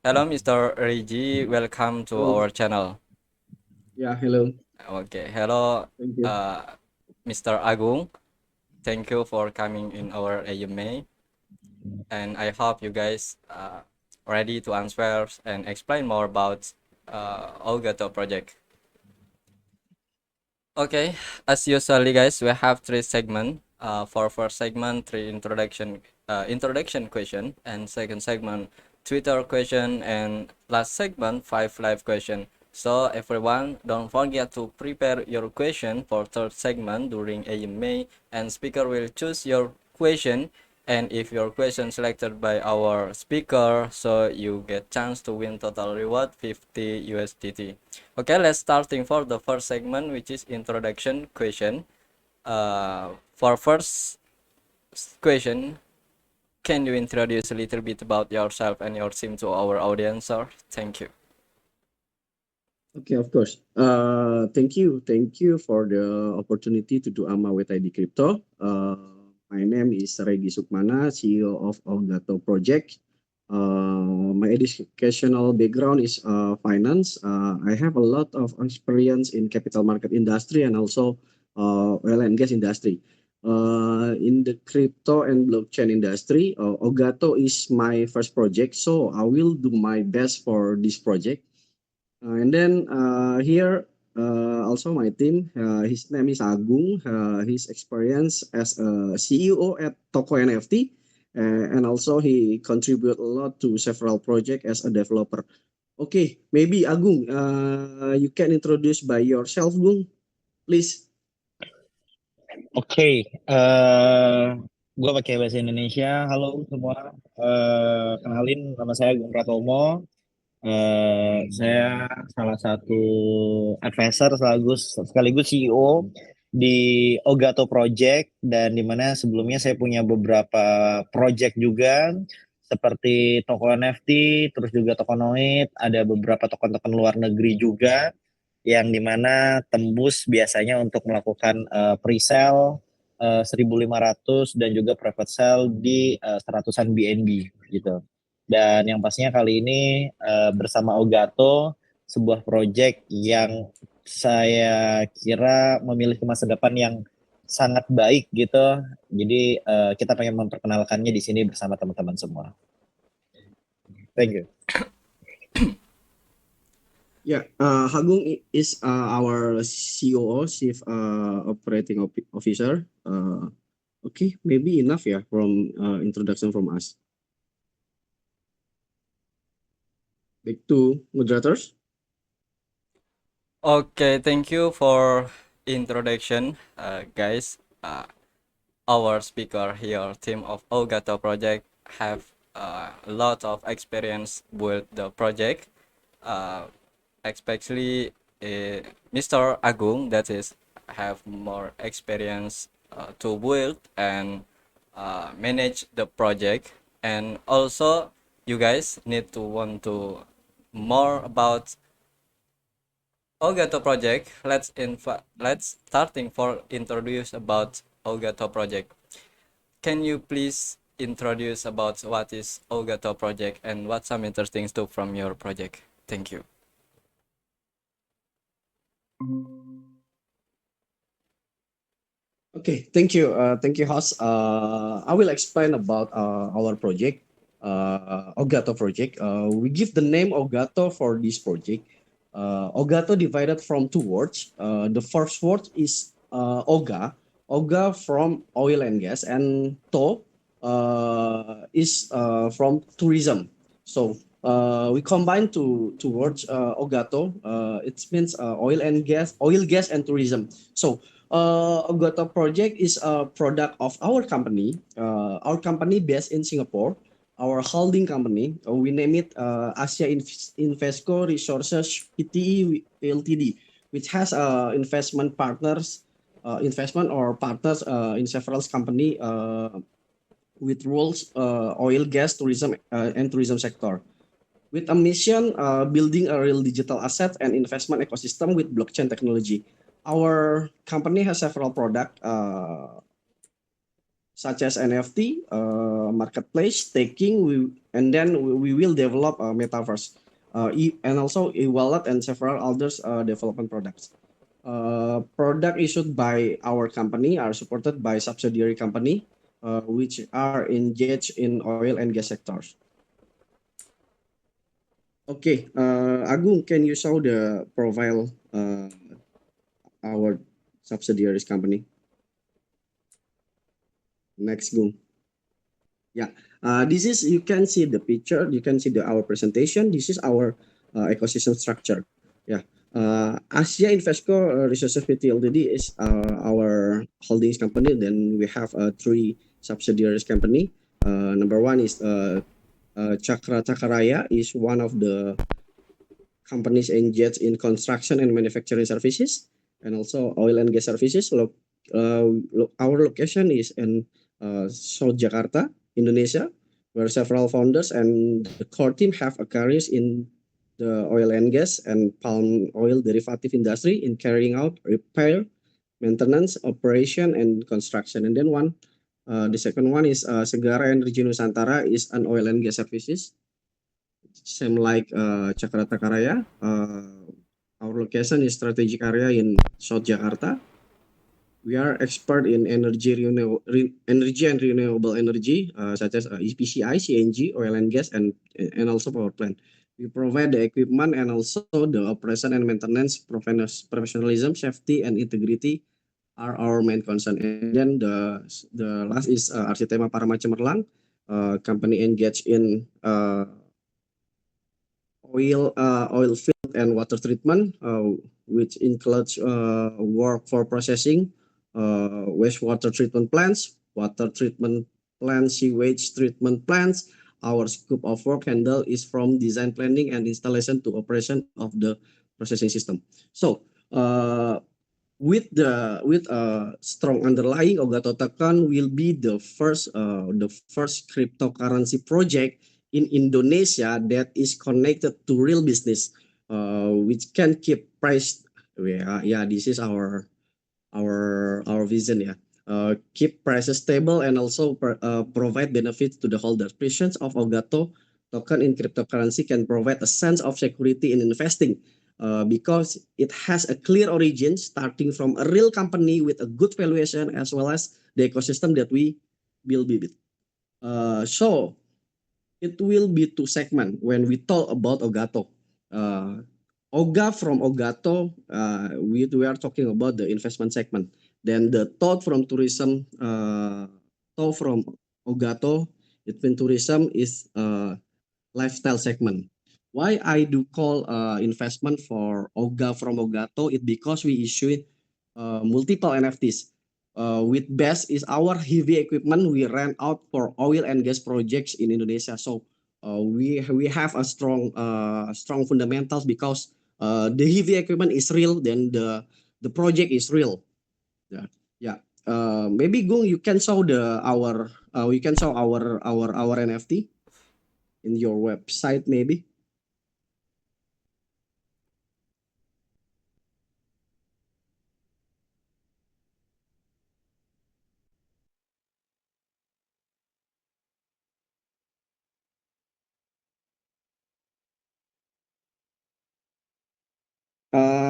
Hello, Mr. Reggie. Welcome to Hello. our channel. Yeah, hello. Okay, hello, Thank you. uh, Mr. Agung. Thank you for coming in our AMA, and I hope you guys ready to answer and explain more about Olgato project. Okay, as usually, guys, we have three segments. For first segment, three introduction question, and second segment, Twitter question, and last segment, five live question. So everyone, don't forget to prepare your question for third segment during AMA, and speaker will choose your question. And if your question selected by our speaker, so you get chance to win total reward 50 USDT. Okay, let's starting for the first segment, which is introduction question. For first question, can you introduce a little bit about yourself and your team to our audience, sir? Thank you. Okay, of course. Thank you. Thank you for the opportunity to do AMA with ID Crypto. My name is Regi Sukmana, CEO of Olgato Project. My educational background is finance. I have a lot of experience in capital market industry and also oil and gas industry. In the crypto and blockchain industry, Olgato is my first project, so I will do my best for this project. And then here also my team, his name is Agung. His experience as a CEO at Toko NFT, and also he contribute a lot to several projects as a developer. Okay, maybe Agung, you can introduce by yourself, Gung, please. Oke, gue pakai bahasa Indonesia. Halo semua, kenalin nama saya Agung Pratomo. Saya salah satu advisor sekaligus CEO di Ogato Project dan dimana sebelumnya saya punya beberapa project juga seperti toko NFT, terus juga Tokonoid, ada beberapa token-token luar negeri juga yang dimana tembus biasanya untuk melakukan pre-sale 1.500 dan juga private sale di seratusan BNB gitu. Dan yang pastinya kali ini bersama Ogato, sebuah project yang saya kira memiliki masa depan yang sangat baik gitu. Jadi kita pengen memperkenalkannya di sini bersama teman-teman semua. Thank you. Yeah, Agung is our COO, Chief Operating Officer. Okay, maybe enough ya from introduction from us. Back to moderators. Okay, thank you for introduction, guys. Our speaker here, team of Olgato project, have a lot of experience with the project, uh, especially Mr. Agung, that is have more experience to build and manage the project, and also you guys need to want to more about Olgato project. Let's starting for introduce about Olgato project. Can you please introduce about what is Olgato project and what some interesting stuff from your project? Thank you. Okay, thank you, host. I will explain about our project, Ogato project. We give the name Ogato for this project. Ogato divided from two words. The first word is Oga from oil and gas, and to is from tourism. So we combine two words, Ogato. It means oil, gas, and tourism. So Ogato project is a product of our company. Our company based in Singapore. Our holding company, we name it Asia Invesco Resources Pte Ltd, which has investment or partners in several company with roles oil, gas, tourism, and tourism sector. With a mission building a real digital asset and investment ecosystem with blockchain technology. Our company has several products. such as NFT, marketplace, staking, and then we will develop a metaverse, and also e-wallet and several others development products. Product issued by our company are supported by subsidiary company, which are engaged in oil and gas sectors. Okay, Agung, can you show the profile our subsidiaries company? Next, Gung. Yeah, this is, you can see the picture, you can see our presentation. This is our ecosystem structure. Yeah, Asia Investco Resources Pty Ltd is our holdings company. Then we have 3 subsidiaries company. Number 1 is Chakra Cakaraya, is one of the companies engaged in construction and manufacturing services, and also oil and gas services. Our location is in South Jakarta, Indonesia, where several founders and the core team have a careers in the oil and gas and palm oil derivative industry in carrying out repair, maintenance, operation, and construction. And then the second one is Segara Energy Nusantara, is an oil and gas services, same like Chakra Cakaraya. Our location is strategic area in South Jakarta. We are expert in energy and renewable energy, such as EPCI, CNG, oil and gas, and also power plant. We provide the equipment and also the operation and maintenance. Professionalism, safety, and integrity are our main concern. And then the last is Arsitemah Parama Cemerlang, company engaged in oil field and water treatment, which includes work for processing, wastewater treatment plants, water treatment plants, sewage treatment plants. Our scope of work handle is from design planning and installation to operation of the processing system. So with strong underlying, Ogato Tekan will be the first cryptocurrency project in Indonesia that is connected to real business, which can keep price. This is our vision. Keep prices stable and also provide benefits to the holders. Presence of Ogato token in cryptocurrency can provide a sense of security in investing, because it has a clear origin starting from a real company with a good valuation, as well as the ecosystem that we will build. So it will be 2 segments when we talk about Ogato. Oga from Ogato, we are talking about the investment segment. Then the thought from tourism, thought from Ogato, Advent tourism is lifestyle segment. Why I do call investment for Oga from Ogato? It because we issue multiple NFTs. With BEST is our heavy equipment we rent out for oil and gas projects in Indonesia. So we have a strong fundamentals, because the heavy equipment is real, then the project is real. Maybe Gung, you can show our NFT in your website maybe.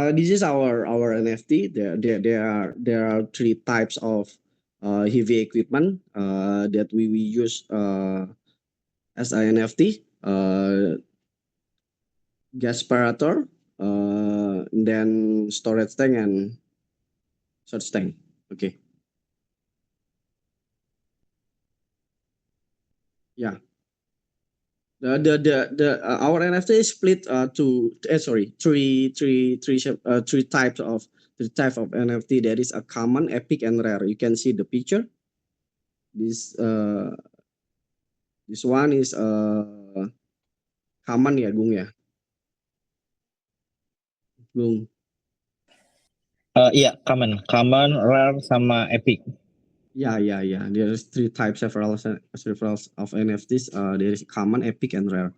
This is our NFT. There are 3 types of heavy equipment that we use as a NFT. Gas separator, then storage tank and search tank. Okay. Yeah. Our NFT is split to three types of NFT. There is a common, epic, and rare. You can see the picture. This one is common ya, Gung ya. Gung. Iya, common, rare, sama epic. Yeah. There's 3 types, several of NFTs. There is common, epic, and rare.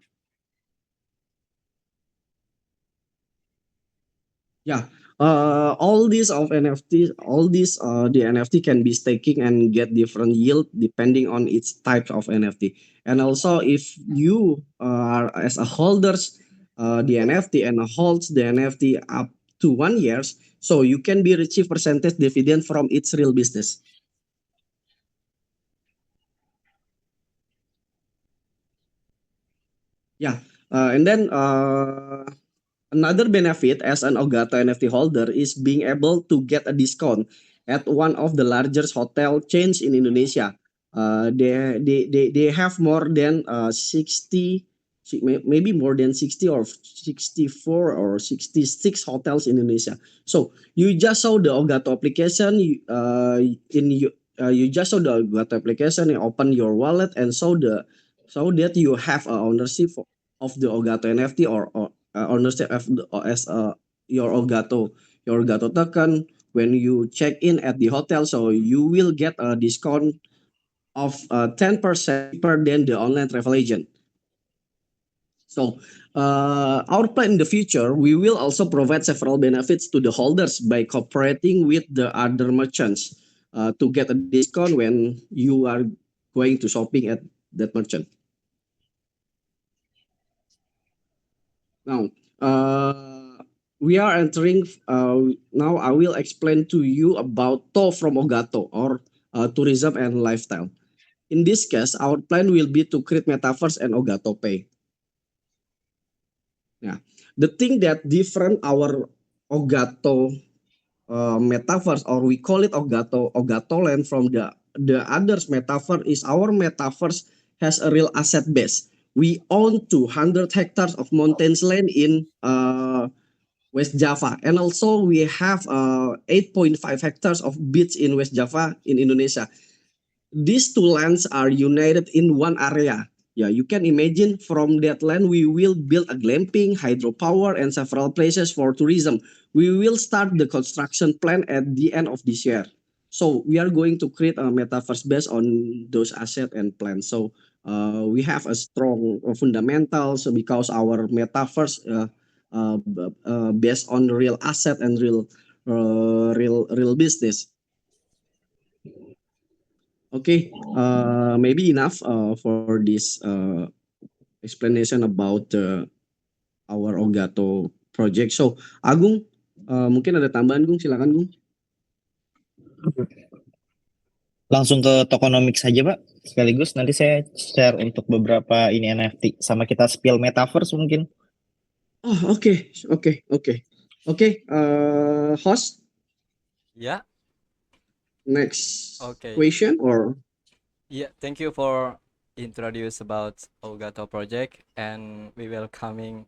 Yeah. all these of NFT, all these the NFT can be staking and get different yield depending on its types of NFT. And also, if you are as a holders the NFT and holds the NFT up to 1 years, so you can be receive percentage dividend from its real business. Yeah, and then another benefit as an Ogato NFT holder is being able to get a discount at one of the largest hotel chains in Indonesia. They have more than 60, maybe more than 60 or 64 or 66 hotels in Indonesia. So you just saw the Ogato application, you just saw the Ogato application, you open your wallet and so that you have a ownership of the Ogato NFT or ownership of the, as your Ogato token when you check in at the hotel. So you will get a discount of 10% cheaper than the online travel agent. So our plan in the future, we will also provide several benefits to the holders by cooperating with the other merchants to get a discount when you are going to shopping at that merchant. Now, we are entering. Now, I will explain to you about TO from Ogato or tourism and lifestyle. In this case, our plan will be to create Metaverse and Ogato Pay. Yeah, the thing that different our Ogato Metaverse, or we call it Ogato Land from the others Metaverse, is our Metaverse has a real asset base. We own 200 hectares of mountains land in West Java, and also we have 8.5 hectares of beach in West Java in Indonesia. These two lands are united in one area. Yeah, you can imagine from that land we will build a glamping, hydropower, and several places for tourism. We will start the construction plan at the end of this year. So we are going to create a metaverse based on those assets and plans. So we have a strong fundamentals because our metaverse based on real asset and real business. Okay, maybe enough for this explanation about our Ogato project. So, Agung, mungkin ada tambahan, Gung? Silakan, Gung. Langsung ke tokenomics saja, Pak. Sekaligus nanti saya share untuk beberapa ini NFT sama kita spill metaverse mungkin. Oh, okay. Host, Yeah. next Okay. question or Yeah, thank you for introduce about Ogato project, and we welcoming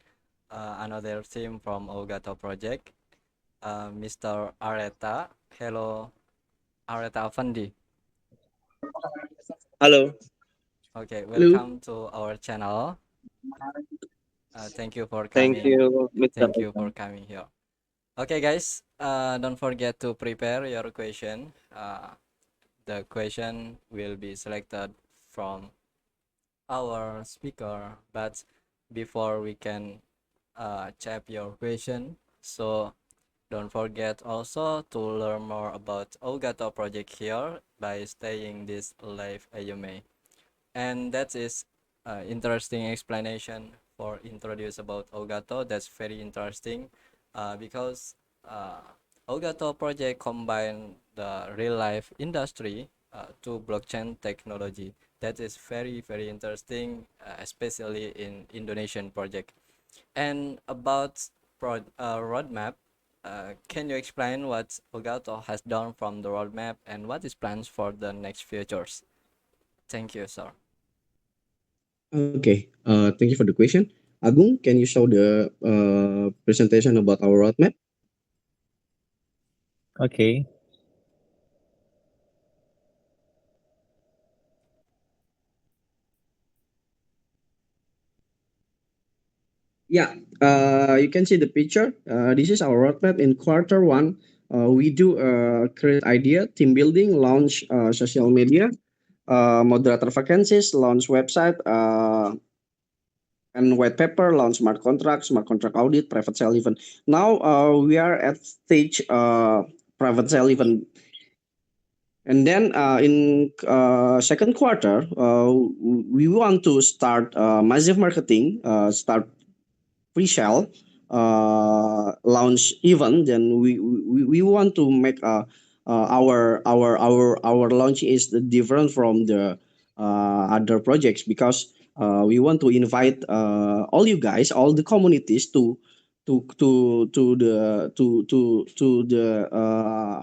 another team from Ogato project, Mr. Areta. Hello, Areta Afandi. Hello. Okay, Hello. welcome to our channel. Thank you for coming. Thank you, Mr. Thank you for coming here. Okay, guys, don't forget to prepare your question. The question will be selected from our speaker, but before we can chat your question, so don't forget also to learn more about Ogato project here by staying this live AMA. And that is interesting explanation for introduce about Ogato. That's very interesting because Ogato project combine the real life industry to blockchain technology. That is very interesting, especially in Indonesian project. And about roadmap, can you explain what Ogato has done from the roadmap and what is plans for the next futures? Thank you, sir. Okay, thank you for the question. Agung, can you show the presentation about our roadmap? Okay. Yeah, you can see the picture. This is our roadmap in Q1. We do create idea, team building, launch social media, moderator vacancies, launch website, and white paper, launch smart contract audit, private sale event. Now we are at stage private sale event. And then in second quarter, we want to start massive marketing, start pre-sale, launch event. Then we want to make our launch is different from the other projects because we want to invite all you guys, all the communities to the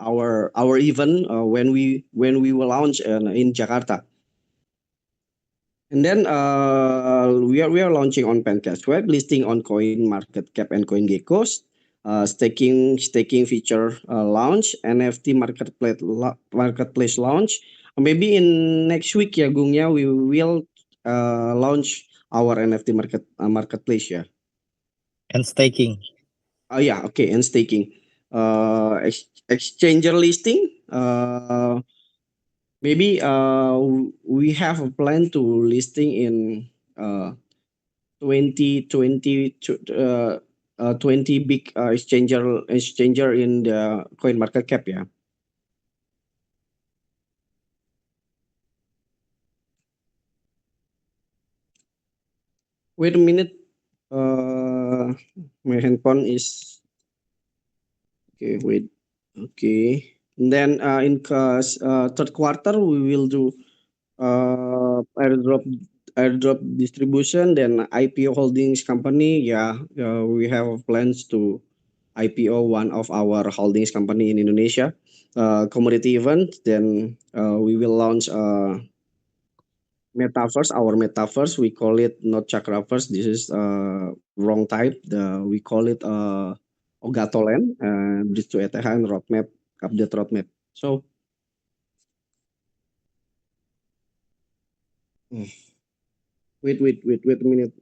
our event when we will launch in Jakarta. And then we are launching on PancakeSwap, listing on CoinMarketCap and CoinGecko, staking feature launch, NFT marketplace launch. Maybe in next week ya Gung ya, we will launch our NFT marketplace ya. And staking. Oh yeah, okay, and staking. Exchanger listing. Maybe we have a plan to listing in 20 big exchanger in the coin market cap ya. Wait a minute. My handphone is okay. Wait. Okay. And then in third quarter we will do airdrop distribution, then IPO holdings company. Yeah, we have plans to IPO one of our holdings company in Indonesia. Commodity event, then we will launch metaverse. Our metaverse, we call it not Chakraverse. This is wrong type. We call it Ogatoland. Bridge to ETH and roadmap, update roadmap. So wait a minute.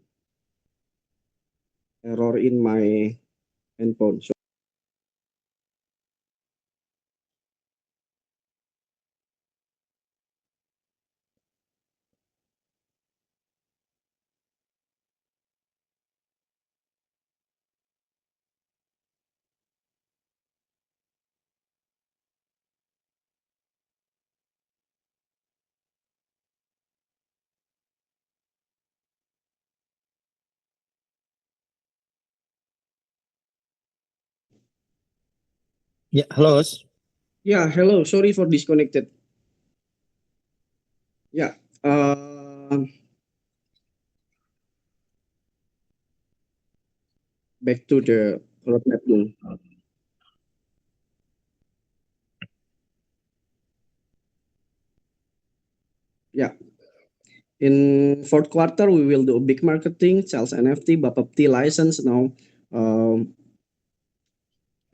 Error in my handphone. So Ya, halo, Os. yeah, hello. Sorry for disconnected. Yeah. Back to the roadmap dulu. Yeah. In fourth quarter, we will do big marketing, sales NFT, Bapepti license now.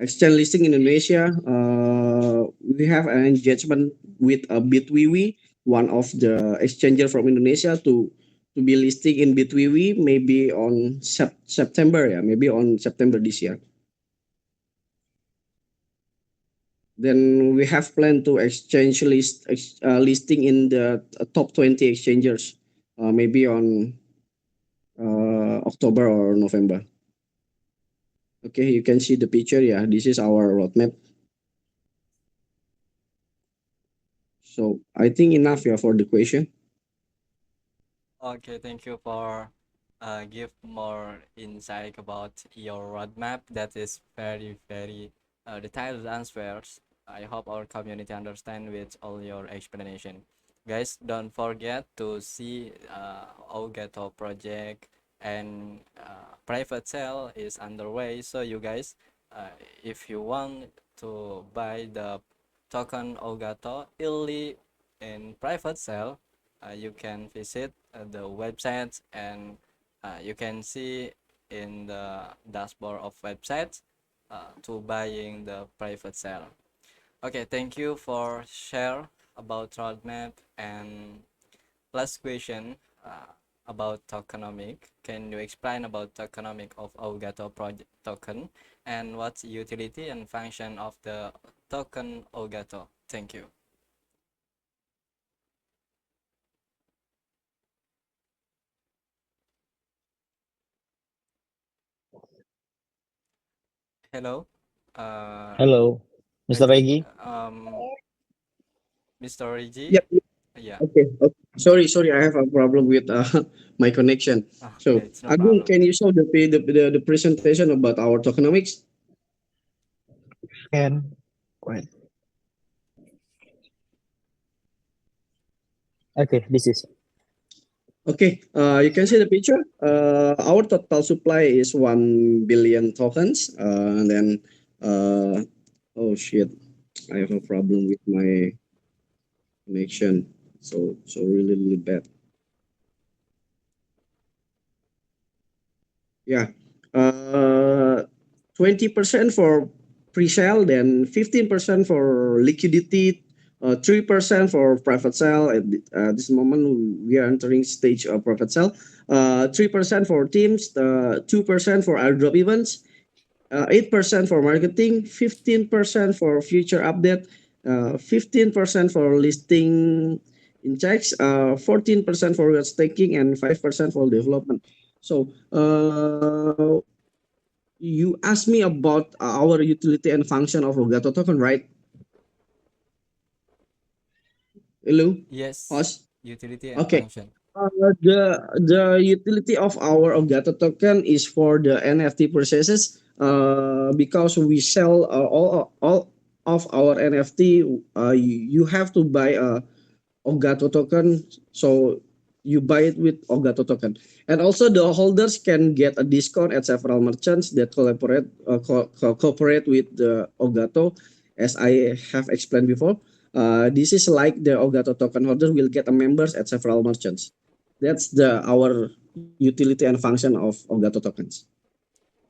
Exchange listing in Indonesia. We have an engagement with Bitwiwi, one of the exchanger from Indonesia, to be listing in Bitwiwi maybe on September. Yeah, maybe on September this year. Then we have planned to listing in the top 20 exchangers, maybe on October or November. Okay, you can see the picture. Yeah, this is our roadmap. So I think enough for the question. Okay, thank you for give more insight about your roadmap. That is very detailed answers. I hope our community understand with all your explanation. Guys, don't forget to see Ogato project and private sale is underway. So you guys, if you want to buy the token Ogato early in private sale, you can visit the website and you can see in the dashboard of website to buying the private sale. Okay, thank you for share about roadmap. And last question about tokenomic. Can you explain about tokenomic of Ogato project token and what's utility and function of the token Ogato? Thank you. Hello, Halo, I Mr. think Regi. Mr. Reggie. Yep. Yeah. Okay. Okay. Sorry. I have a problem with my connection. Okay, So, it's no Agung, problem. can you show the presentation about our tokenomics? Can. Wait. Okay, this is. Okay. You can see the picture. Our total supply is 1 billion tokens. And then, oh shit, I have a problem with my connection. So really bad. Yeah. 20% for pre-sale, then 15% for liquidity, 3% for private sale. At this moment, we are entering stage of private sale. 3% for teams, 2% for airdrop events, 8% for marketing, 15% for future update, 15% for listing in checks, 14% for staking, and 5% for development. So you asked me about our utility and function of Ogato token, right? Hello, Yes, host. utility and Okay. function. The utility of our Ogato token is for the NFT purchases. Because we sell all of our NFT. You have to buy a Ogato token, so you buy it with Ogato token, and also the holders can get a discount at several merchants that cooperate with the Ogato, as I have explained before. This is like the Ogato token holders will get a members at several merchants. That's the our utility and function of Ogato tokens.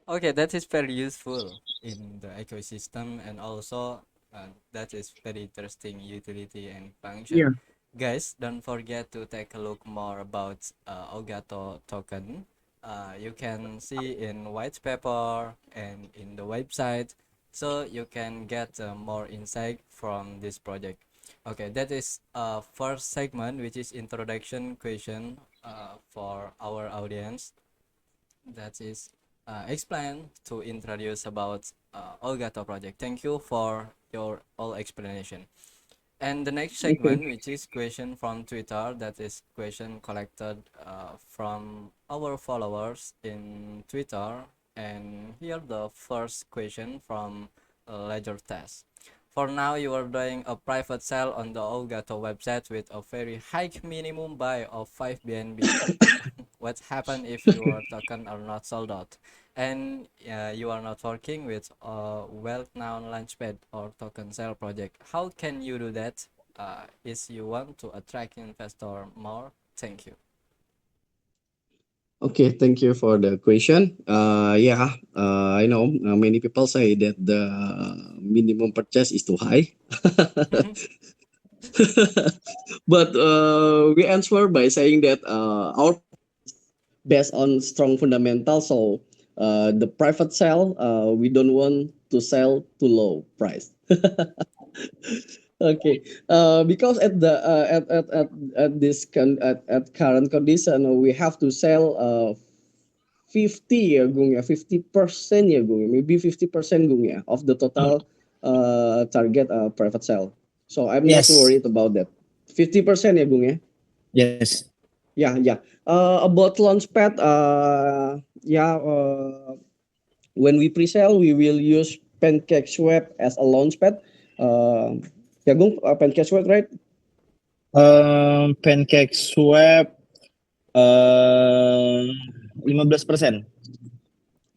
Okay, that is very useful in the ecosystem, and also that is very interesting utility and function. Yeah. Guys, don't forget to take a look more about Ogato token. You can see in white paper and in the website, so you can get more insight from this project. Okay, that is first segment, which is introduction question for our audience. That is explain to introduce about Olgato project. Thank you for your all explanation. And the next Okay. segment, which is question from Twitter, that is question collected from our followers in Twitter. And here the first question from Ledger Test. For now, you are doing a private sale on the Olgato website with a very high minimum buy of 5 BNB. What happen if your token are not sold out and you are not working with a well-known launchpad or token sale project? How can you do that? Is you want to attract investor more? Thank you. Okay, thank you for the question. Yeah, I know many people say that the minimum purchase is too high. But we answer by saying that our based on strong fundamentals. So the private sale, we don't want to sell too low price. Okay, because at current condition, we have to sell 50 ya Gung ya, 50% ya Gung ya, maybe 50% Gung ya of the Uh, total target private sale. So I'm not yes, worried about that. 50% ya Gung ya. yes. Yeah. About Launchpad, when we pre-sale, we will use PancakeSwap as a Launchpad. Yeah, Gung, PancakeSwap, right? Pancake swap 15%.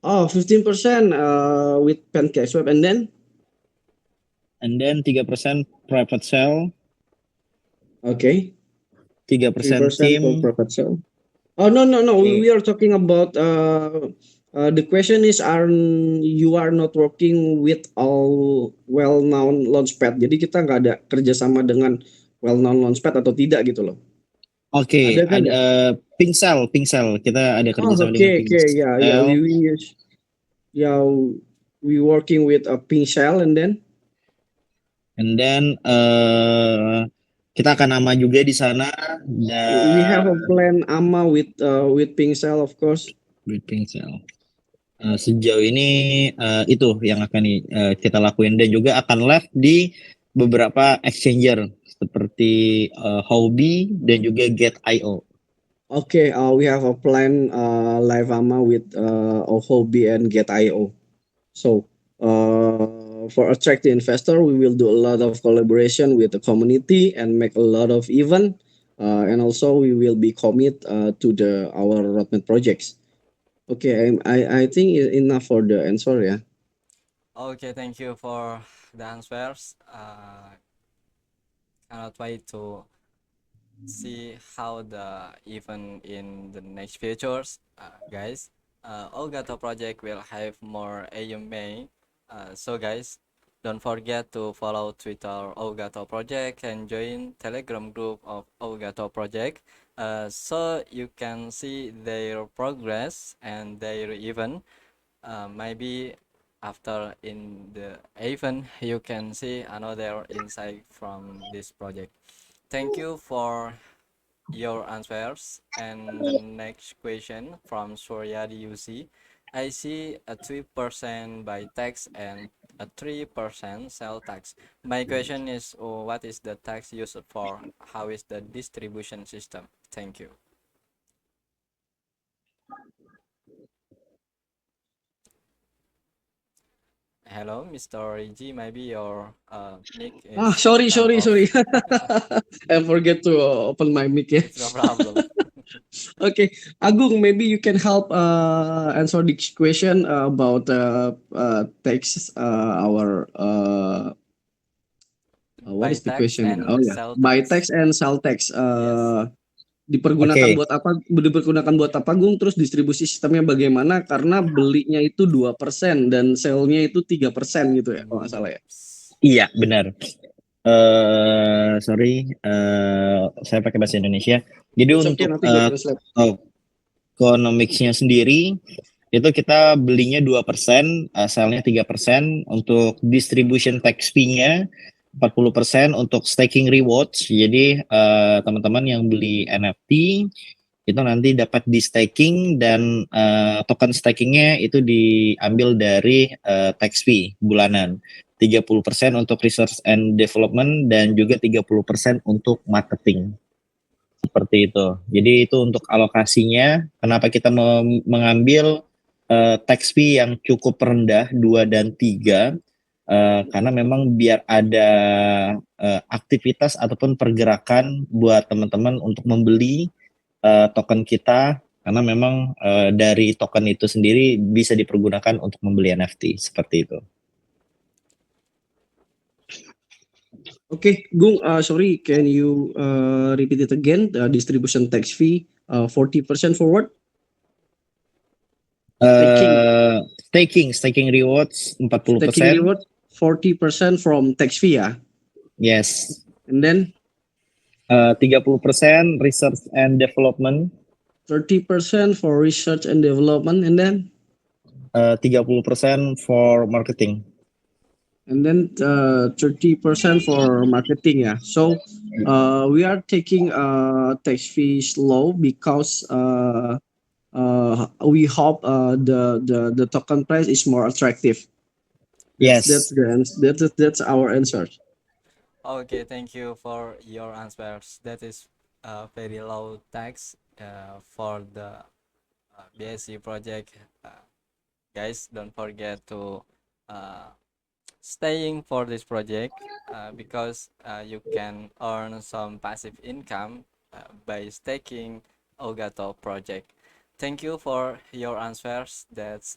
Oh, 15% with PancakeSwap, and then And then 3% private sale, okay, 3% 3% for team. private sale. Oh no. We are talking about the question is you are not working with all well-known launchpad. Jadi kita nggak ada kerjasama dengan well-known launchpad atau tidak gitu loh. Oke, Ada kan ada ya? Pingsel. Kita ada Oh, kerjasama dengan okay. Yeah. Pingsel. We use yeah we working with a pink shell, and then And then kita akan nama juga di sana we have a dan plan AMA with pink shell, of course. with Pingsel. Sejauh ini itu yang akan kita lakuin dan juga akan live di beberapa exchanger seperti Huobi dan juga Get.io. Okay, we have a plan live AMA with Ohobi and Get.io. So for attract the investor, we will do a lot of collaboration with the community and make a lot of event. And also we will be commit to our roadmap projects. Okay, I think enough for the answer. Yeah. Okay, thank you for the answers. Cannot wait to see how the event in the next futures, guys. Elgato project will have more AMA. So guys, don't forget to follow Twitter Elgato project and join Telegram group of Elgato project. So you can see their progress and their event. Maybe after in the event you can see another insight from this project. Thank you for your answers. And the next question from Suryadi UC. I see a 3% by tax and a 3% sell tax. My question is, what is the tax used for? How is the distribution system? Thank you. Hello, Mr. Rigi. Maybe your mic is Sorry, turned sorry, off. sorry. I forget to open my mic. Yeah. It's no problem. Okay, Agung, maybe you can help answer this question about tax. What By is the tax question? and Oh yeah, sell buy tax. tax and sell tax. Yes. Dipergunakan Oke. buat apa? Dipergunakan buat apa, Gung? Terus distribusi sistemnya bagaimana? Karena belinya itu 2% dan sell-nya itu 3% gitu ya, kalau nggak salah ya. Iya, benar. Sorry, saya pakai bahasa Indonesia. Jadi It's okay, untuk nanti gue translate. economics-nya sendiri itu kita belinya 2%, sell-nya 3%, untuk distribution tax fee-nya 40%, untuk staking rewards. Jadi teman-teman yang beli NFT itu nanti dapat di staking dan token stakingnya itu diambil dari tax fee bulanan. 30% untuk research and development dan juga 30% untuk marketing. Seperti itu. Jadi itu untuk alokasinya. Kenapa kita mengambil tax fee yang cukup rendah 2 dan 3? Karena memang biar ada aktivitas ataupun pergerakan buat teman-teman untuk membeli token kita, karena memang dari token itu sendiri bisa dipergunakan untuk membeli NFT seperti itu. Okay, Gung, sorry, can you repeat it again? The distribution tax fee 40% forward? Staking rewards 40%. Staking reward 40% from tax fee ya? Yes. And then 30% research and development. 30% for research and development, and then 30% for marketing. And then 30% for marketing. Yeah. So we are taking tax fees low because we hope the token price is more attractive. Yes. That's our answer. Okay, thank you for your answers. That is very low tax for the BSC project. Guys, don't forget to staying for this project because you can earn some passive income by staking Elgato project. Thank you for your answers. That's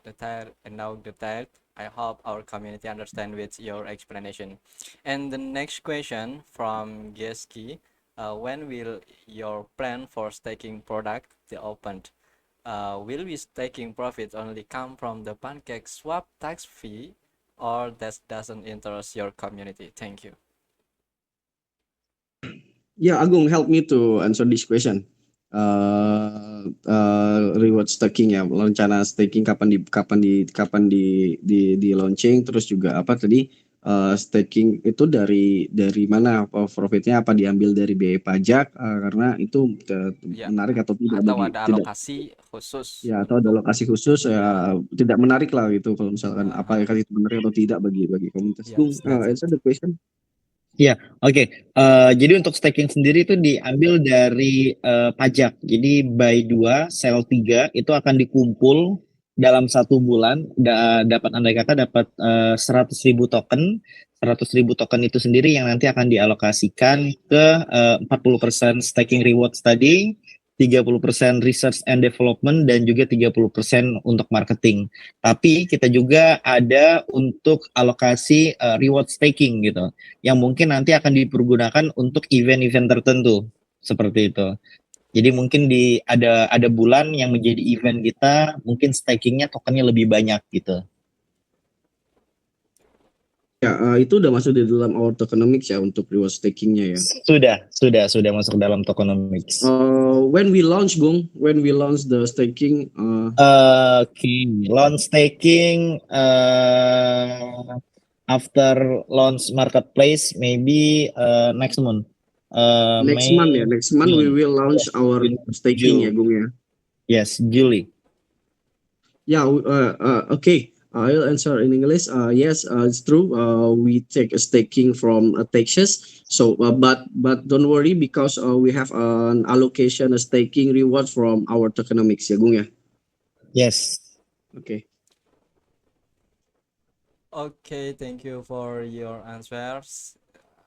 detailed and now detailed. I hope our community understand with your explanation. And the next question from Geski, when will your plan for staking product be opened? Will we staking profits only come from the Pancake Swap tax fee, or that doesn't interest your community? Thank you. Yeah, Agung, help me to answer this question. Reward staking ya, rencana staking kapan di launching, terus juga apa tadi staking itu dari mana profitnya, apa diambil dari biaya pajak, karena itu Ya, menarik atau tidak atau bagi ada tidak alokasi khusus ya atau ada untuk lokasi khusus ya, tidak menarik lah gitu kalau misalkan aha, apakah itu menarik atau tidak bagi komunitas. Gung, yes, that's it. answer the question. Ya, oke. Jadi untuk staking sendiri itu diambil dari pajak. Jadi buy 2, sell 3 itu akan dikumpul dalam 1 bulan. Dapat andai kata dapat 100.000 token. 100.000 token itu sendiri yang nanti akan dialokasikan ke 40% staking rewards tadi, 30% research and development, dan juga 30% untuk marketing. Tapi kita juga ada untuk alokasi reward staking gitu yang mungkin nanti akan dipergunakan untuk event-event tertentu seperti itu. Jadi mungkin ada bulan yang menjadi event kita, mungkin stakingnya tokennya lebih banyak gitu. Ya, itu udah masuk di dalam our tokenomics ya untuk reward stakingnya ya. Sudah masuk dalam tokenomics. When we launch the staking, Launch staking after launch marketplace maybe next month. next May, month ya, next month we will launch our staking ya, Gung ya. Yes, July. Yeah, okay. I'll answer in English. Yes, it's true. We take a staking from Texas. So, but don't worry because we have an allocation, a staking reward from our tokenomics ya, Gung ya. Yes. Okay. Okay, thank you for your answers.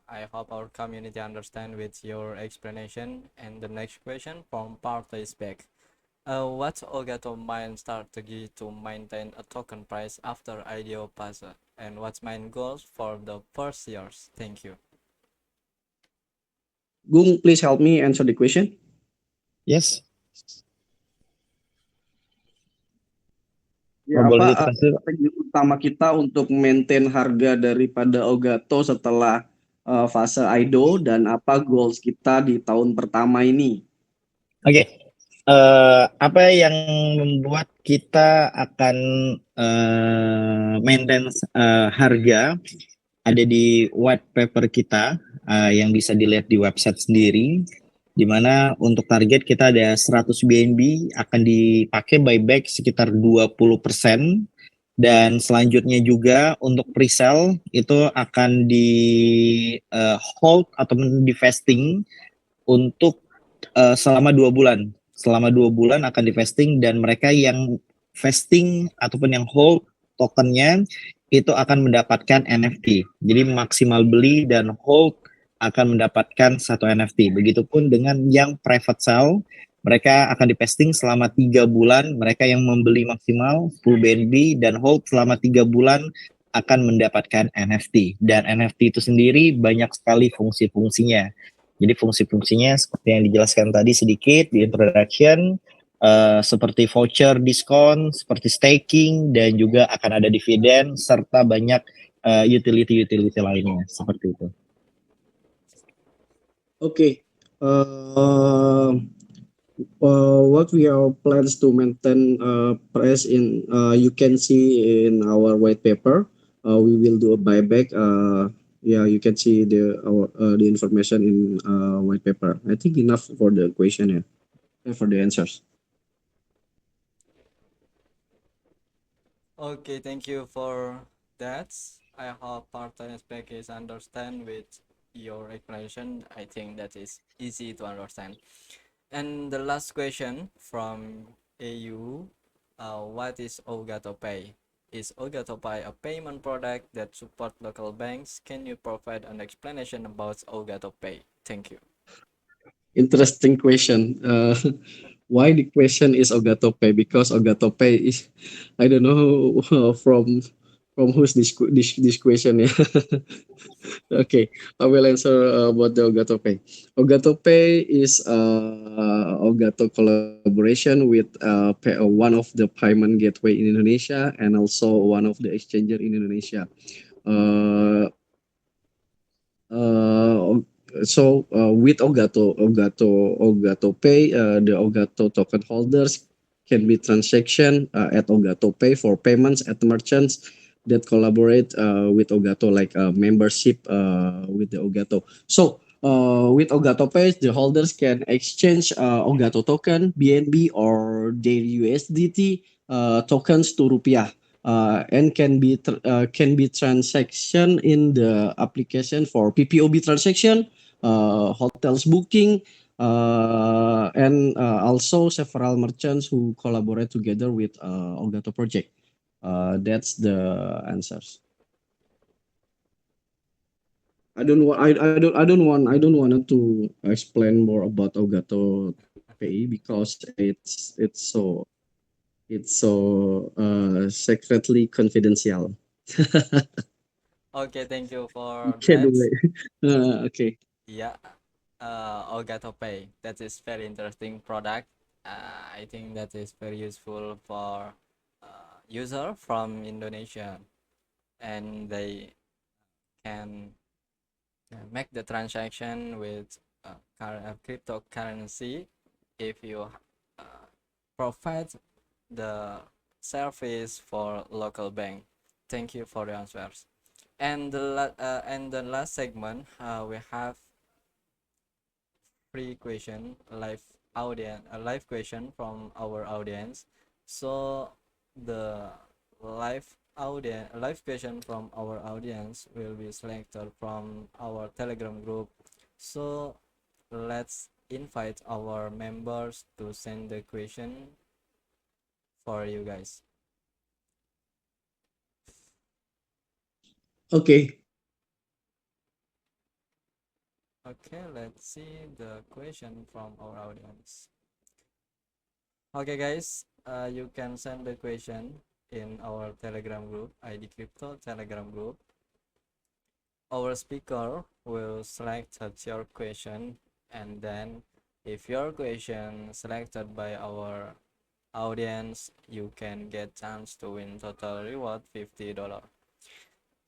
I hope our community understand with your explanation. And the next question from participant. What's Ogato main strategy to maintain a token price after IDO passes? And what's main goals for the first years? Thank you. Gung, please help me answer the question. Yes. Ya, Boleh apa strategi utama kita untuk maintain harga daripada Ogato setelah fase IDO dan apa goals kita di tahun pertama ini? Oke. Apa yang membuat kita akan maintain harga ada di white paper kita yang bisa dilihat di website sendiri, di mana untuk target kita ada 100 BNB akan dipakai buyback sekitar 20%, dan selanjutnya juga untuk pre-sale itu akan di hold atau di vesting untuk selama 2 bulan. Selama 2 bulan akan di vesting, dan mereka yang vesting ataupun yang hold tokennya itu akan mendapatkan NFT. Jadi maksimal beli dan hold akan mendapatkan 1 NFT. Begitupun dengan yang private sale, mereka akan divesting selama 3 bulan. Mereka yang membeli maksimal 10 BNB dan hold selama 3 bulan akan mendapatkan NFT. Dan NFT itu sendiri banyak sekali fungsi-fungsinya. Jadi fungsi-fungsinya seperti yang dijelaskan tadi sedikit di introduction, seperti voucher diskon, seperti staking, dan juga akan ada dividen serta banyak utility lainnya seperti itu. Okay. What we are plans to maintain price in you can see in our white paper. We will do a buyback. Yeah, you can see the information in white paper. I think enough for the question for the answers. Okay, thank you for that. I hope participant is understand with your explanation. I think that is easy to understand. And the last question from AU, what is Ogato Pay? Is Ogato Pay a payment product that support local banks? Can you provide an explanation about Ogato Pay? Thank you. Interesting question. Why the question is Ogato Pay? Because Ogato Pay is, I don't know from who's this question. Yeah. Okay, I will answer about the Ogato Pay. Ogato Pay is Ogato collaboration with one of the payment gateway in Indonesia and also one of the exchanger in Indonesia. So with Ogato Pay, the Ogato token holders can be transaction at Ogato Pay for payments at merchants that collaborate with Ogato, like membership with the Ogato. So with Ogato Pay, the holders can exchange Ogato token, BNB, or their USDT tokens to rupiah, and can be transaction in the application for PPOB transaction, hotels booking, and also several merchants who collaborate together with Ogato project. That's the answers. I don't want to explain more about Ogato Pay because it's so secretly confidential. Okay, thank you You for can't that. do it. Okay. Yeah, Elgato Pay. That is very interesting product. I think that is very useful for user from Indonesia, and they can make the transaction with cryptocurrency if you uh, provide the service for local bank. Thank you for the answers. And the last segment, we have free question, a live question from our audience. So the live question from our audience will be selected from our Telegram group. So let's invite our members to send the question for you guys. Okay. Okay, let's see the question from our audience. Okay, guys, you can send the question in our Telegram group, ID Crypto Telegram group. Our speaker will select your question, and then if your question selected by our audience, you can get chance to win total reward $50.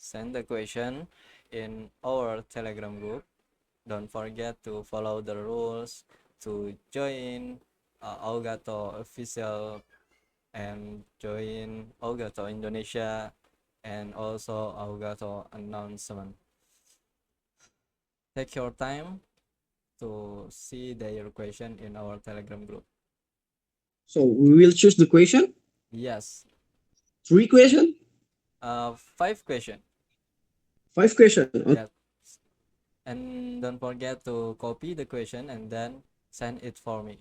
Send the question in our Telegram group. Don't forget to follow the rules to join Elgato official and join Elgato Indonesia and also Elgato announcement. Take your time to see their question in our Telegram group. So we will choose the question. Yes, 3 question, 5 question. 5 question. Yes, and don't forget to copy the question and then send it for me.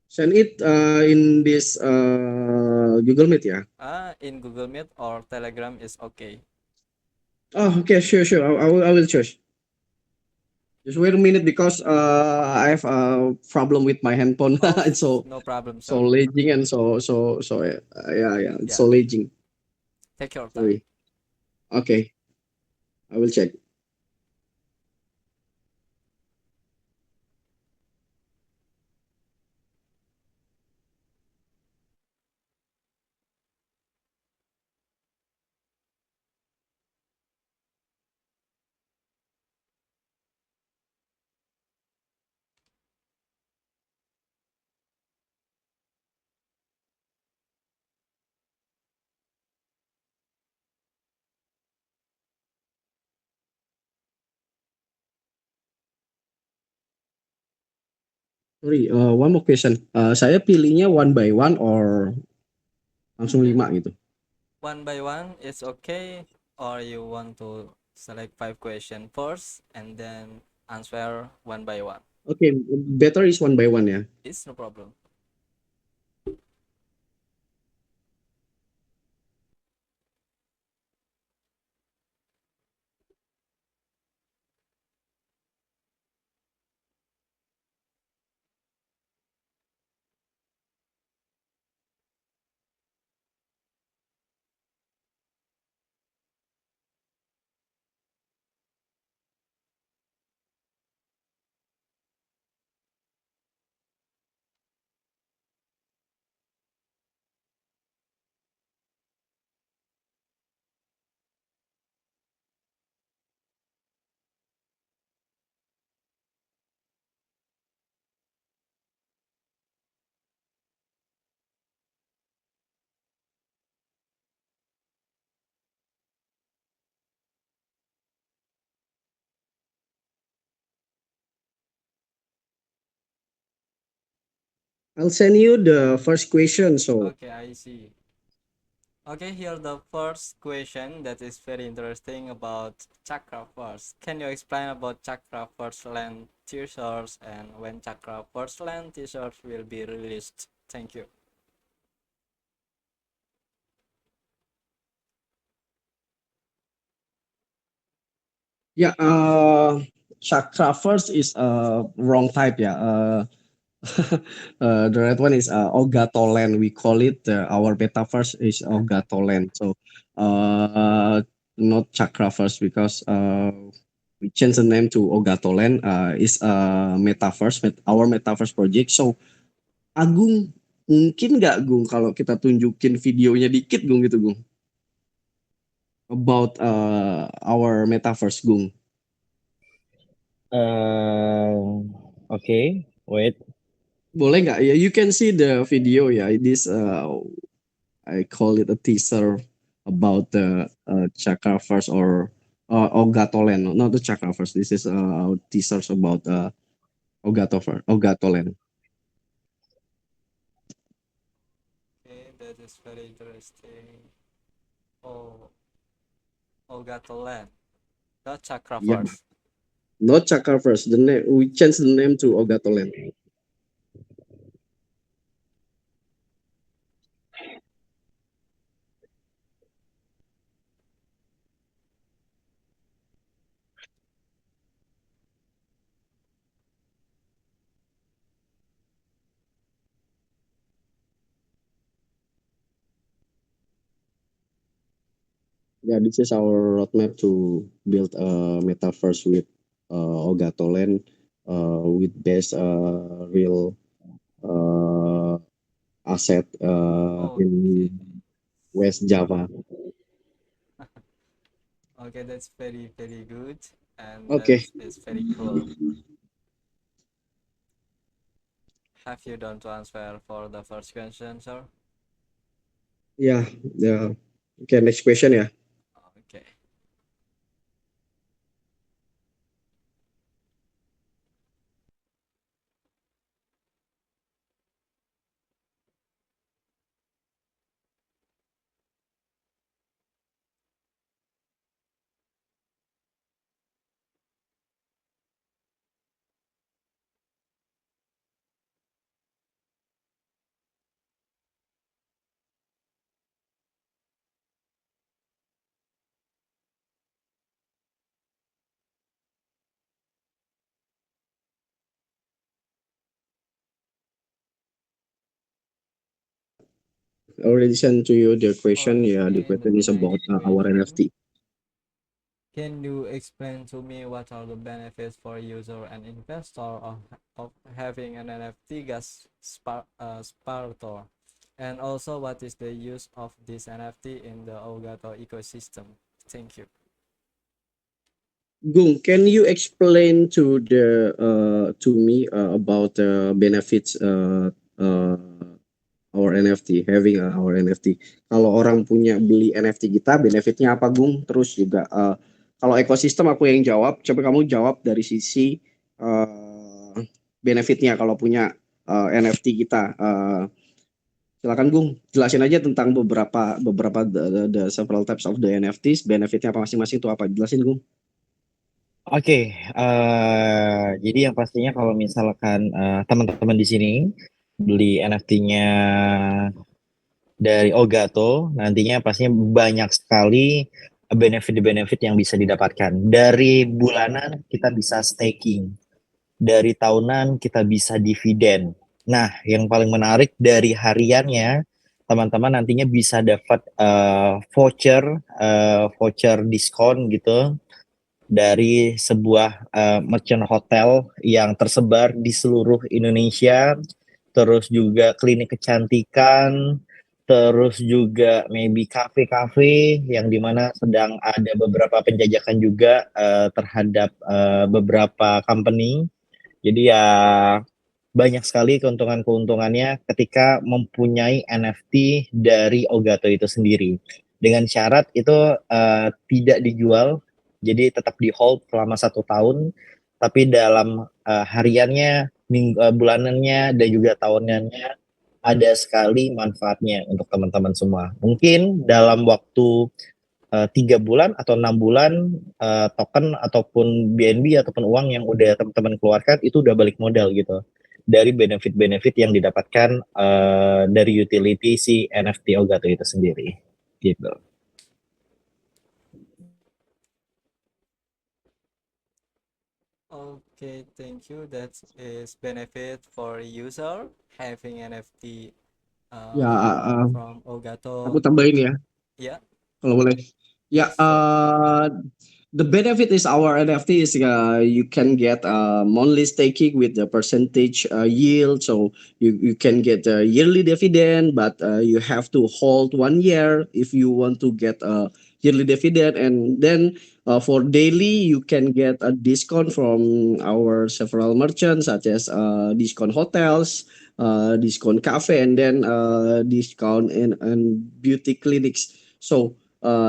Send it in this Google Meet, yeah. In Google Meet or Telegram is okay. Oh, okay, sure, sure. I will choose. Just wait a minute because I have a problem with my handphone. Oh, It's no problem, so sir. lagging and so yeah, yeah. It's Yeah, so lagging. take your time. Sorry. Okay, I will check. Sorry, one more question. Saya pilihnya one by one or langsung Hmm. 5 gitu? One by one is okay, or you want to select 5 question first and then answer one by one. Okay, better is one by one ya. It's no problem. I'll send you the first question. So Okay, I see. Okay, here the first question that is very interesting about Chakra First. Can you explain about Chakra First Land teasers and when Chakra First Land teasers will be released? Thank you. yeah, chakra first is wrong type. Yeah. The right one is Ogatoland. We call it our metaverse is Ogatoland. So not chakra first because we changed the name to Ogatoland. Is metaverse, our metaverse project. So Agung, mungkin nggak Gung kalau kita tunjukin videonya dikit Gung gitu Gung about our metaverse Gung. Okay, wait. Boleh nggak ya? You can see the video ya. This I call it a teaser about the Chakra first or Ogatoland, not the Chakra first. This is teasers about Ogatoland. Okay, that is very interesting. Oh, Ogatoland, not Chakra Yeah, First. not Chakra first. The name we changed the name to Ogatoland. Yeah, this is our roadmap to build a metaverse with Ogatoland with best real asset in Okay. West Java. Okay, that's very good, and that Okay. is very cool. Have you done to answer for the first question, sir? Yeah. Yeah. Okay. Next question. Yeah. Okay. I already sent to you the question. Yeah, the Okay, the question is about next our question. NFT. Can you explain to me what are the benefits for user and investor of having an NFT gas Spartor? And also, what is the use of this NFT in the Elgato ecosystem? Thank you. Gung, can you explain to me about the benefits uh, our NFT, having our NFT? Kalau orang punya beli NFT kita, benefitnya apa, Gung? Terus juga kalau ekosistem aku yang jawab, coba kamu jawab dari sisi benefitnya kalau punya NFT kita. Silakan Gung, jelasin aja tentang beberapa the several types of the NFTs, benefitnya apa masing-masing itu apa? Jelasin Gung. Oke, jadi yang pastinya kalau misalkan teman-teman di sini beli NFT-nya dari Ogato, nantinya pastinya banyak sekali benefit-benefit yang bisa didapatkan. Dari bulanan kita bisa staking, dari tahunan kita bisa dividen. Nah, yang paling menarik dari hariannya, teman-teman nantinya bisa dapat voucher diskon gitu dari sebuah merchant hotel yang tersebar di seluruh Indonesia, terus juga klinik kecantikan, terus juga maybe kafe-kafe yang dimana sedang ada beberapa penjajakan juga terhadap beberapa company. Jadi ya banyak sekali keuntungan-keuntungannya ketika mempunyai NFT dari Ogato itu sendiri. Dengan syarat itu tidak dijual, jadi tetap di hold selama 1 tahun, tapi dalam hariannya bulanannya dan juga tahunannya ada sekali manfaatnya untuk teman-teman semua. Mungkin dalam waktu 3 bulan atau 6 bulan token ataupun BNB ataupun uang yang udah teman-teman keluarkan itu udah balik modal gitu dari benefit-benefit yang didapatkan dari utility si NFT Ogato itu sendiri gitu. Okay, thank you. That is benefit for user having NFT Ya, from aku Ogato. tambahin ya, Yeah, kalau boleh. Ya, yes, sure. the benefit is our NFT is you can get monthly staking with the percentage yield, so you can get a yearly dividend, but you have to hold 1 year if you want to get a yearly dividend, and then for daily you can get a discount from our several merchants such as discount hotels, discount cafe, and then discount in beauty clinics. So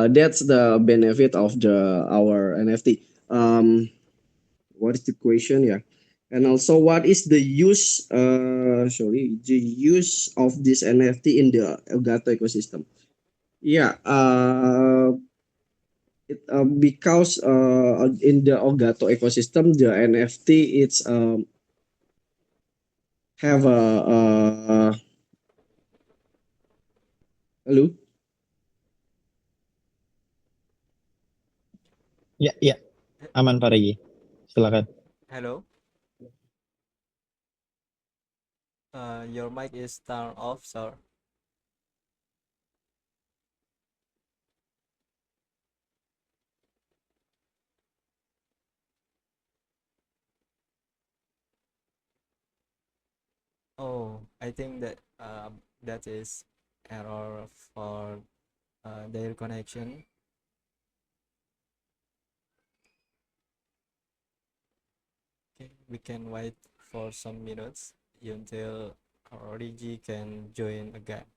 that's the benefit of the our NFT. What is the question? Yeah, and also what is the use? Sorry, the use of this NFT in the Elgato ecosystem? Yeah, because in the Elgato ecosystem, the NFT it's have a hello. Ya, ya, aman Pak Regi. Silakan. Hello. Your mic is turned off, sir. Oh, I think that that is error for their connection. Okay, we can wait for some minutes until Origi can join again.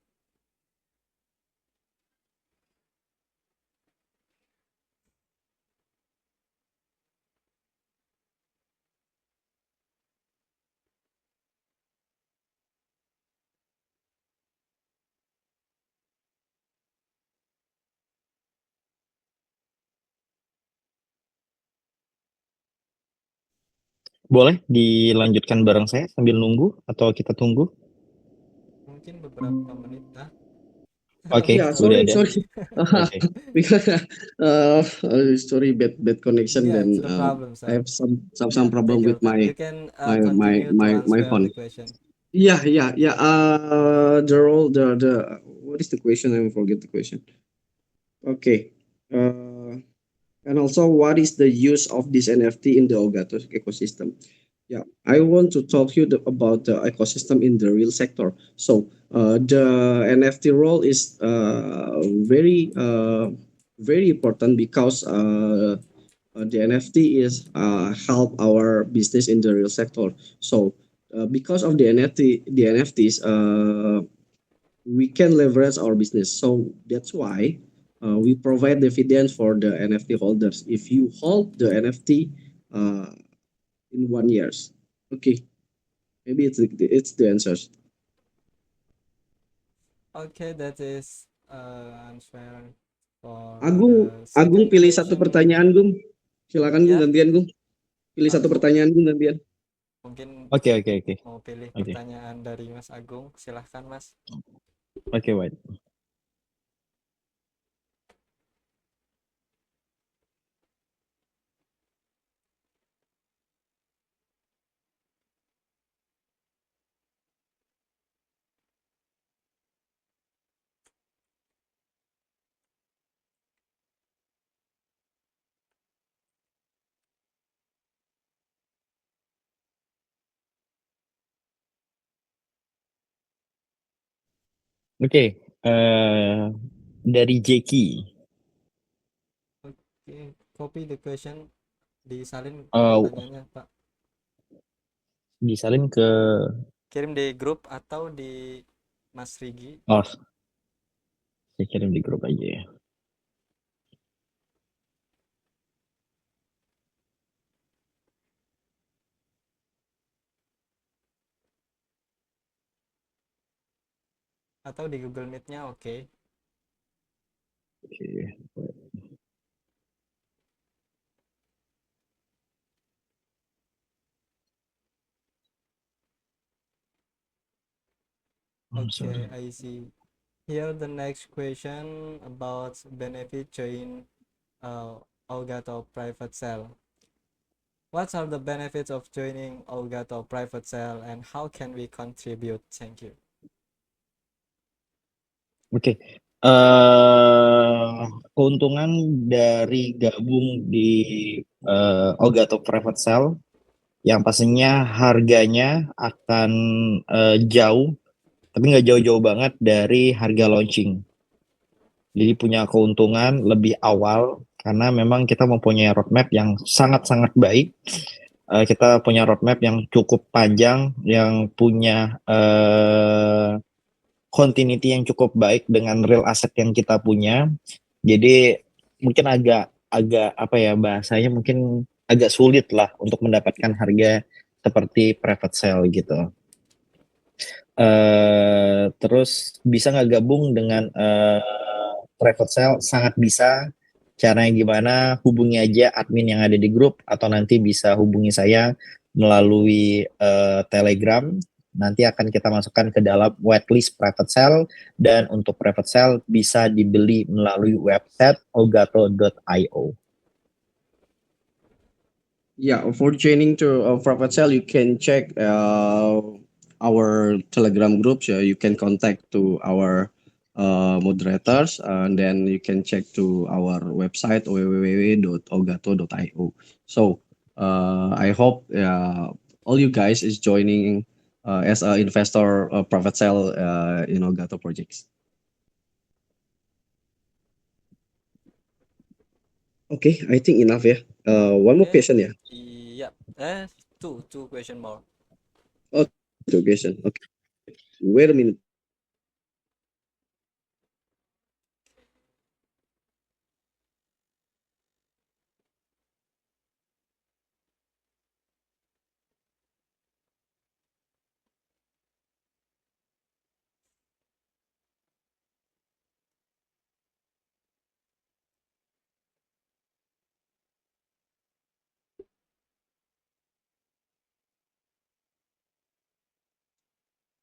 Boleh dilanjutkan bareng saya sambil nunggu atau kita tunggu? Mungkin beberapa menit. Nah, Oke, Yeah, udah sorry, ada. sorry. Oke. Because sorry, bad connection. yeah, it's Then no problem, I sir. have some Yeah, problem take your with time. You can continue to my answer the phone. question. Yeah. The role, the what is the question? I forget the question. Okay. And also, what is the use of this NFT in the Elgato ecosystem? Yeah, I want to talk you about the ecosystem in the real sector. So the NFT role is very important because the NFT is help our business in the real sector. So because of the NFTs, we can leverage our business. So that's why we provide dividends for the NFT holders. If you hold the NFT uh, in 1 years, okay, maybe it's the answers. Okay, that is answer for Agung, the Agung second pilih satu question. pertanyaan, Gung. Silakan, Gung, Ya, gantian, Gung. Pilih satu Agung pertanyaan, Gung, gantian. mungkin Oke, oke, oke. mau pilih Oke. pertanyaan dari Mas Agung. Silahkan, Mas. Oke, White. Oke, dari Jeki. Oke, copy the question. Disalin Eh, pertanyaannya, Pak. disalin ke Kirim di grup atau di Mas Rigi. oh, saya kirim di grup aja ya. atau di Google Meet-nya oke. Oke. Oh, sorry. Okay, I see. Here the next question about benefit join Elgato private cell. What are the benefits of joining Elgato private cell and how can we contribute? Thank you. Oke. Keuntungan dari gabung di Elgato Private Cell yang pastinya harganya akan jauh, tapi nggak jauh-jauh banget dari harga launching. Jadi punya keuntungan lebih awal karena memang kita mempunyai roadmap yang sangat-sangat baik. Kita punya roadmap yang cukup panjang, yang punya continuity yang cukup baik dengan real asset yang kita punya. Jadi mungkin agak apa ya bahasanya mungkin agak sulit lah untuk mendapatkan harga seperti private sale gitu. Terus bisa nggak gabung dengan private sale? Sangat bisa. Caranya gimana? Hubungi aja admin yang ada di grup atau nanti bisa hubungi saya melalui Telegram. Nanti akan kita masukkan ke dalam whitelist private sale dan untuk private sale bisa dibeli melalui website ogato.io. Yeah, for joining to private cell, you can check our Telegram groups. You can contact to our moderators, and then you can check to our website www.ogato.io. So I hope all you guys is joining as an investor private cell in Ogato projects. Okay, I think enough. Yeah. One more Okay. question. Yeah. Yep. Two question more. Oh, two question. Okay. Wait a minute.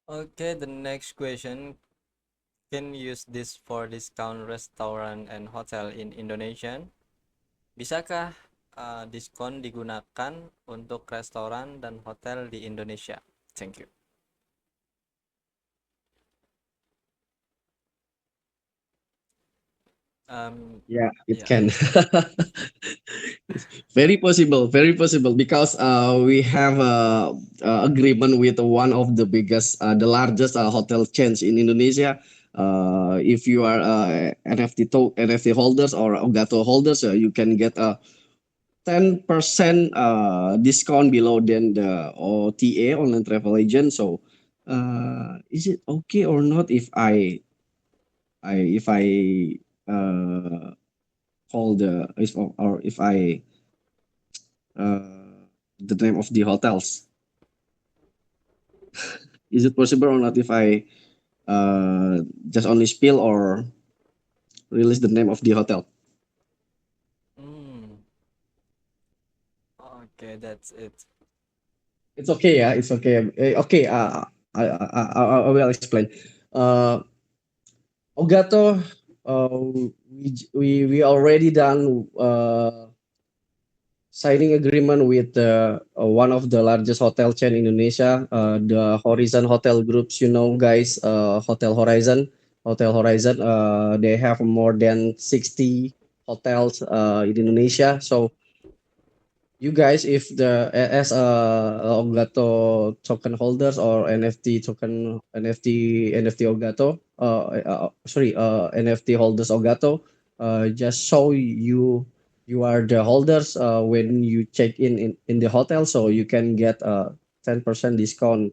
Okay, the next question. Can use this for discount restaurant and hotel in Indonesia? Bisakah diskon digunakan untuk restoran dan hotel di Indonesia? Thank you. Yeah, it Yeah. can. Very possible because we have a agreement with one of the biggest, the largest hotel chains in Indonesia. If you are NFT holders or Ogato holders, you can get a 10% discount below than the OTA, online travel agent. So, is it okay or not if I call the if I the name of the hotels? Is it possible or not if I just only spill or release the name of the hotel? Okay, that's it. It's okay, yeah. It's okay. Okay. I will explain. Ogato, we already done signing agreement with one of the largest hotel chain in Indonesia, the Horizon Hotel Groups. You know, guys, Hotel Horizon. They have more than 60 hotels in Indonesia. So you guys, if the as Ogato token holders or NFT Ogato, NFT holders Ogato, just show you are the holders when you check in the hotel, so you can get a 10% discount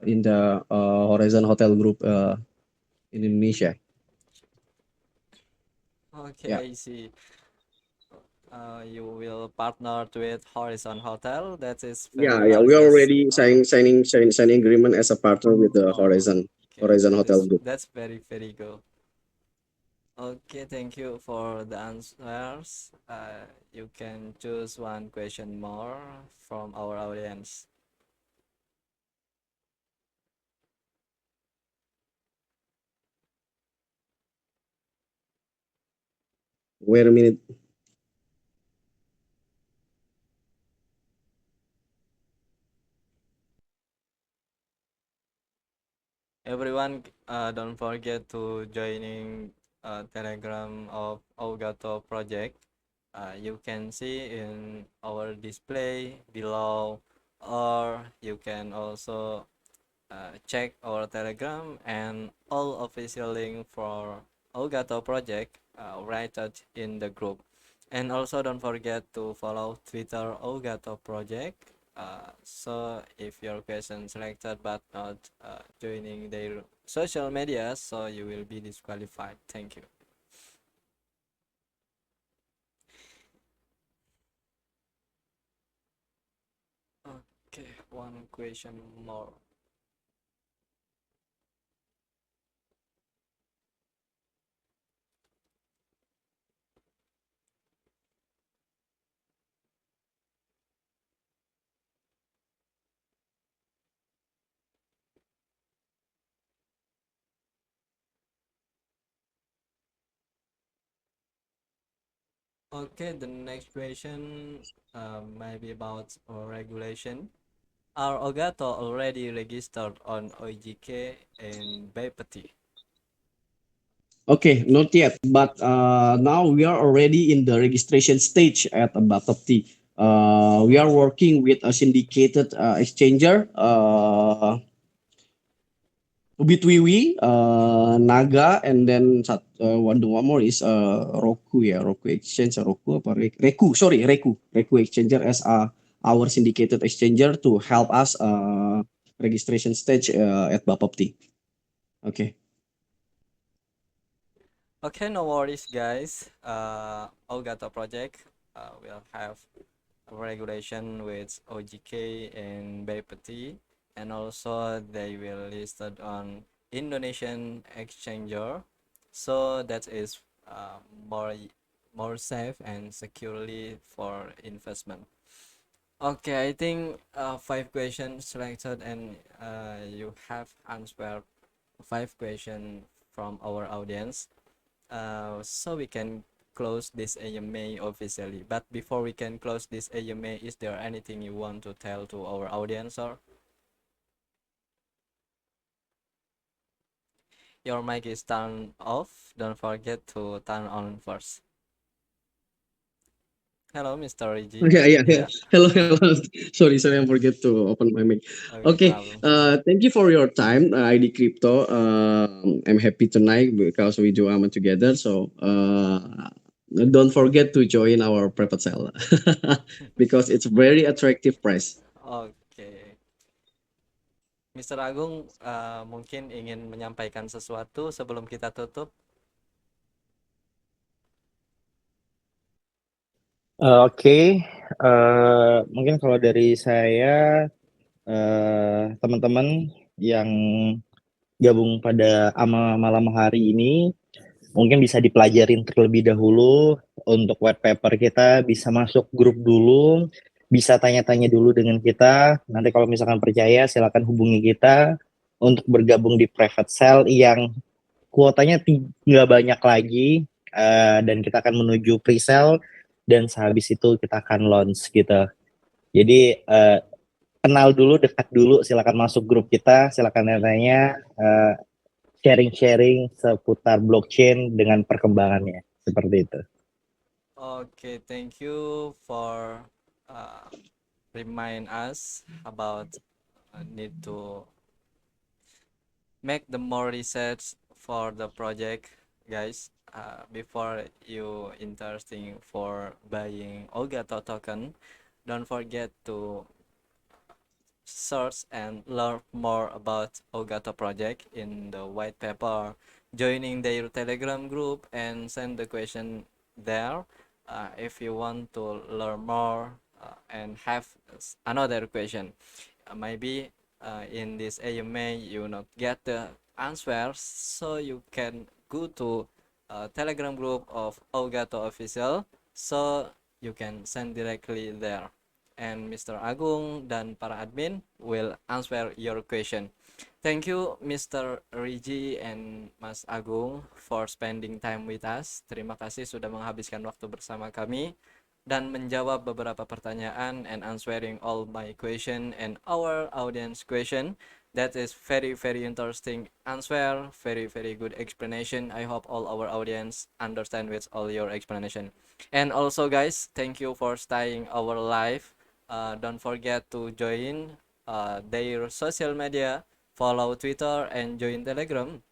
in the Horizon Hotel Group in Indonesia. Okay, Yeah. I see. You will partner with Horizon Hotel. That is very Yeah. We largest. already signing agreement as a partner with the Oh, Horizon. Horizon Hotel Group. That's very good. Okay, thank you for the answers. You can choose one question more from our audience. Wait a minute. Everyone, don't forget to joining Telegram of Elgato project. You can see in our display below, or you can also check our Telegram and all official link for Elgato project right out in the group. And also don't forget to follow Twitter Elgato project. So if your question selected but not joining their social media, so you will be disqualified. Thank you. Okay, one question more. Okay, the next question maybe about regulation. Are Elgato already registered on OJK and Bapeti? Okay, not yet, but now we are already in the registration stage at Bapepti. We are working with a syndicated exchanger, Bitwiwi, Naga, and then one more is Roku ya, Roku Exchange, Roku apa Reku, sorry Reku Exchanger as our syndicated exchanger to help us registration stage at Bapepti. Okay. Okay, no worries, guys. Elgato project will have regulation with OJK and Bapeti, and also they will listed on Indonesian exchanger, so that is more more safe and securely for investment. Okay, I think 5 questions selected, and you have answered 5 questions from our audience. So we can close this AMA officially. But before we can close this AMA, is there anything you want to tell to our audience, or your mic is turned off? Don't forget to turn on first. Hello, Mr. Reggie. Yeah. Yeah, Hello. Sorry, I forget to open my mic. no Okay. problem. Thank you for your time, ID Crypto. I'm happy tonight because we do AMA together. So, don't forget to join our private sale because it's very attractive price. Oke, Mr. Agung, mungkin ingin menyampaikan sesuatu sebelum kita tutup. Oke, mungkin kalau dari saya teman-teman yang gabung pada AMA malam hari ini mungkin bisa dipelajarin terlebih dahulu untuk white paper kita, bisa masuk grup dulu, bisa tanya-tanya dulu dengan kita. Nanti kalau misalkan percaya silakan hubungi kita untuk bergabung di private sale yang kuotanya tinggal banyak lagi, dan kita akan menuju pre-sale dan sehabis itu kita akan launch gitu. Jadi kenal dulu, dekat dulu, silakan masuk grup kita, silakan tanya, sharing-sharing seputar blockchain dengan perkembangannya seperti itu. Okay, thank you for remind us about need to make the more research for the project, guys. Before you interesting for buying Elgato token, don't forget to search and learn more about Elgato project in the white paper, joining their Telegram group, and send the question there. If you want to learn more and have another question, maybe in this AMA you not get the answer, so you can go to Telegram group of Ogato Official, so you can send directly there, and Mr. Agung dan para admin will answer your question. Thank you Mr. Riji and Mas Agung for spending time with us. Terima kasih sudah menghabiskan waktu bersama kami dan menjawab beberapa pertanyaan and answering all my question and our audience question. That is very interesting answer, very good explanation. I hope all our audience understand with all your explanation. And also guys, thank you for staying our live. Don't forget to join their social media, follow Twitter and join Telegram,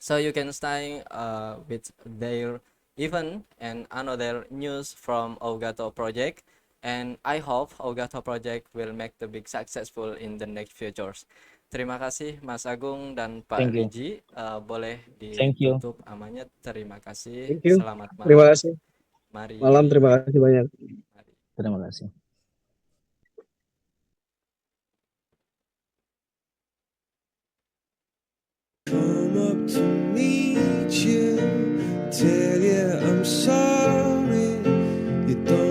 so you can stay with their event and another news from Ogato project. And I hope Ogato project will make the big successful in the next futures. Terima kasih Mas Agung dan Pak Thank you. Riji. Boleh Thank you. ditutup amanya. Terima kasih. Thank you. Selamat Terima malam. kasih. Mari. Malam, terima kasih banyak. Mari. Terima kasih. Come up to meet you, tell you I'm sorry. You don't